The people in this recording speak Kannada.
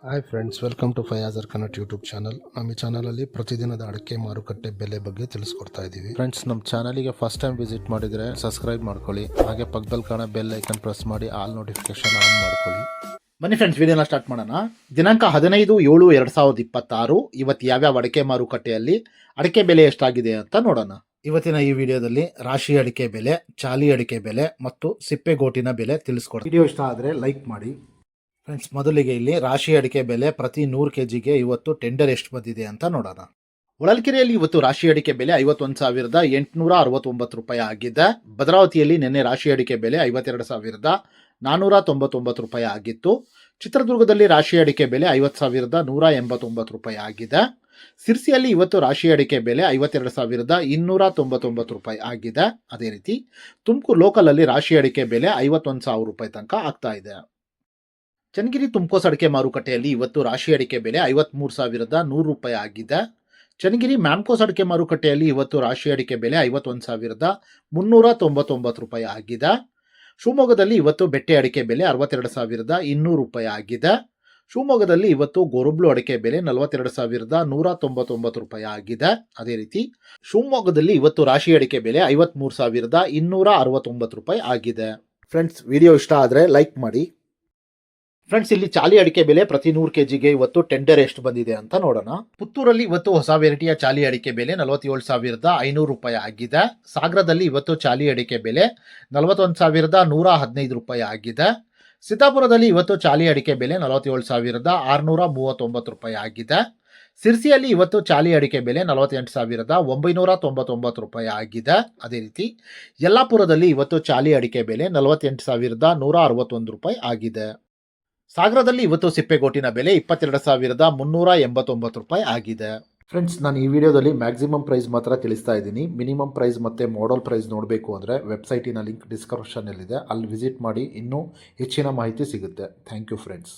ಹಾಯ್ ಫ್ರೆಂಡ್ಸ್, ವೆಲ್ಕಮ್ ಟು ಫಯಾಜರ್ ಕನ್ನಟ್ ಯೂಟ್ಯೂಬ್ ಚಾನಲ್. ನಮ್ಮ ಈ ಚಾನಲಲ್ಲಿ ಪ್ರತಿದಿನದ ಅಡಿಕೆ ಮಾರುಕಟ್ಟೆ ಬೆಲೆ ಬಗ್ಗೆ ತಿಳಿಸ್ಕೊಡ್ತಾ ಇದ್ದೀವಿ. ಫ್ರೆಂಡ್ಸ್, ನಮ್ಮ ಚಾನಲಿಗೆ ಫಸ್ಟ್ ಟೈಮ್ ವಿಸಿಟ್ ಮಾಡಿದರೆ ಸಬ್ಸ್ಕ್ರೈಬ್ ಮಾಡ್ಕೊಳ್ಳಿ. ಹಾಗೆ ಪಕ್ಕದಲ್ಲಿ ಕಾಣೋ ಬೆಲ್ ಐಕನ್ ಪ್ರೆಸ್ ಮಾಡಿ ಆಲ್ ನೋಟಿಫಿಕೇಶನ್ ಆನ್ ಮಾಡ್ಕೊಳ್ಳಿ. ಬನ್ನಿ ಫ್ರೆಂಡ್ಸ್, ವಿಡಿಯೋನ ಸ್ಟಾರ್ಟ್ ಮಾಡೋಣ. ದಿನಾಂಕ 15/7/2026 ಇವತ್ತು ಯಾವ್ಯಾವ ಅಡಿಕೆ ಮಾರುಕಟ್ಟೆಯಲ್ಲಿ ಅಡಿಕೆ ಬೆಲೆ ಎಷ್ಟಾಗಿದೆ ಅಂತ ನೋಡೋಣ. ಇವತ್ತಿನ ಈ ವಿಡಿಯೋದಲ್ಲಿ ರಾಶಿ ಅಡಿಕೆ ಬೆಲೆ, ಚಾಲಿ ಅಡಿಕೆ ಬೆಲೆ ಮತ್ತು ಸಿಪ್ಪೆಗೋಟಿನ ಬೆಲೆ ತಿಳಿಸ್ಕೊಡ್ತೀನಿ. ವಿಡಿಯೋ ಇಷ್ಟ ಆದರೆ ಲೈಕ್ ಮಾಡಿ. ಫ್ರೆಂಡ್ಸ್, ಮೊದಲಿಗೆ ಇಲ್ಲಿ ರಾಶಿ ಅಡಿಕೆ ಬೆಲೆ ಪ್ರತಿ 100 kgಗೆ ಇವತ್ತು ಟೆಂಡರ್ ಎಷ್ಟು ಬಂದಿದೆ ಅಂತ ನೋಡೋಣ. ಹೊಳಲ್ಕೆರೆಯಲ್ಲಿ ಇವತ್ತು ರಾಶಿ ಅಡಿಕೆ ಬೆಲೆ 51,869 ರೂಪಾಯಿ ಆಗಿದೆ. ಭದ್ರಾವತಿಯಲ್ಲಿ ನಿನ್ನೆ ರಾಶಿ ಅಡಿಕೆ ಬೆಲೆ 52,499 ರೂಪಾಯಿ ಆಗಿತ್ತು. ಚಿತ್ರದುರ್ಗದಲ್ಲಿ ರಾಶಿ ಅಡಿಕೆ ಬೆಲೆ 50,189 ರೂಪಾಯಿ ಆಗಿದೆ. ಸಿರ್ಸಿಯಲ್ಲಿ ಇವತ್ತು ರಾಶಿ ಅಡಿಕೆ ಬೆಲೆ 52,299 ರೂಪಾಯಿ ಆಗಿದೆ. ಅದೇ ರೀತಿ ತುಮಕೂರು ಲೋಕಲಲ್ಲಿ ರಾಶಿ ಅಡಿಕೆ ಬೆಲೆ 51,000 ರೂಪಾಯಿ ತನಕ ಆಗ್ತಾ ಇದೆ. ಚನ್ನಗಿರಿ ತುಮಕೋಸ್ ಅಡಿಕೆ ಮಾರುಕಟ್ಟೆಯಲ್ಲಿ ಇವತ್ತು ರಾಶಿ ಅಡಿಕೆ ಬೆಲೆ 53,100 ರೂಪಾಯಿ ಆಗಿದೆ. ಚನ್ನಗಿರಿ ಮ್ಯಾಮ್ಕೋಸ್ ಅಡಿಕೆ ಮಾರುಕಟ್ಟೆಯಲ್ಲಿ ಇವತ್ತು ರಾಶಿ ಅಡಿಕೆ ಬೆಲೆ 51,399 ರೂಪಾಯಿ ಆಗಿದೆ. ಶಿವಮೊಗ್ಗದಲ್ಲಿ ಇವತ್ತು ಬೆಟ್ಟೆ ಅಡಿಕೆ ಬೆಲೆ 62,200 ರೂಪಾಯಿ ಆಗಿದೆ. ಶಿವಮೊಗ್ಗದಲ್ಲಿ ಇವತ್ತು ಗೋರುಬ್ಳು ಅಡಿಕೆ ಬೆಲೆ 42,199 ರೂಪಾಯಿ ಆಗಿದೆ. ಅದೇ ರೀತಿ ಶಿವಮೊಗ್ಗದಲ್ಲಿ ಇವತ್ತು ರಾಶಿ ಅಡಿಕೆ ಬೆಲೆ 53,269 ರೂಪಾಯಿ ಆಗಿದೆ. ಫ್ರೆಂಡ್ಸ್, ವಿಡಿಯೋ ಇಷ್ಟ ಆದರೆ ಲೈಕ್ ಮಾಡಿ. ಫ್ರೆಂಡ್ಸ್, ಇಲ್ಲಿ ಚಾಲಿ ಅಡಿಕೆ ಬೆಲೆ ಪ್ರತಿ 100 kgಗೆ ಇವತ್ತು ಟೆಂಡರ್ ಎಷ್ಟು ಬಂದಿದೆ ಅಂತ ನೋಡೋಣ. ಪುತ್ತೂರಲ್ಲಿ ಇವತ್ತು ಹೊಸ ವೆರೈಟಿಯ ಚಾಲಿ ಅಡಿಕೆ ಬೆಲೆ 47,500 ರೂಪಾಯಿ ಆಗಿದೆ. ಸಾಗರದಲ್ಲಿ ಇವತ್ತು ಚಾಲಿ ಅಡಿಕೆ ಬೆಲೆ 41,115 ರೂಪಾಯಿ ಆಗಿದೆ. ಸಿದ್ದಾಪುರದಲ್ಲಿ ಇವತ್ತು ಚಾಲಿ ಅಡಿಕೆ ಬೆಲೆ 47,639 ರೂಪಾಯಿ ಆಗಿದೆ. ಸಿರ್ಸಿಯಲ್ಲಿ ಇವತ್ತು ಚಾಲಿ ಅಡಿಕೆ ಬೆಲೆ 48,999 ರೂಪಾಯಿ ಆಗಿದೆ. ಅದೇ ರೀತಿ ಯಲ್ಲಾಪುರದಲ್ಲಿ ಇವತ್ತು ಚಾಲಿ ಅಡಿಕೆ ಬೆಲೆ 48,161 ರೂಪಾಯಿ ಆಗಿದೆ. ಸಾಗರದಲ್ಲಿ ಇವತ್ತು ಸಿಪ್ಪೆಗೋಟಿನ ಬೆಲೆ 22,389 ರೂಪಾಯಿ ಆಗಿದೆ. ಫ್ರೆಂಡ್ಸ್, ನಾನು ಈ ವಿಡಿಯೋದಲ್ಲಿ ಮ್ಯಾಕ್ಸಿಮಮ್ ಪ್ರೈಸ್ ಮಾತ್ರ ತಿಳಿಸ್ತಾ ಇದ್ದೀನಿ. ಮಿನಿಮಮ್ ಪ್ರೈಸ್ ಮತ್ತು ಮಾಡಲ್ ಪ್ರೈಸ್ ನೋಡಬೇಕು ಅಂದರೆ ವೆಬ್ಸೈಟಿನ ಲಿಂಕ್ ಡಿಸ್ಕ್ರಿಪ್ಷನ್ನಲ್ಲಿದೆ, ಅಲ್ಲಿ ವಿಸಿಟ್ ಮಾಡಿ ಇನ್ನೂ ಹೆಚ್ಚಿನ ಮಾಹಿತಿ ಸಿಗುತ್ತೆ. Thank you friends.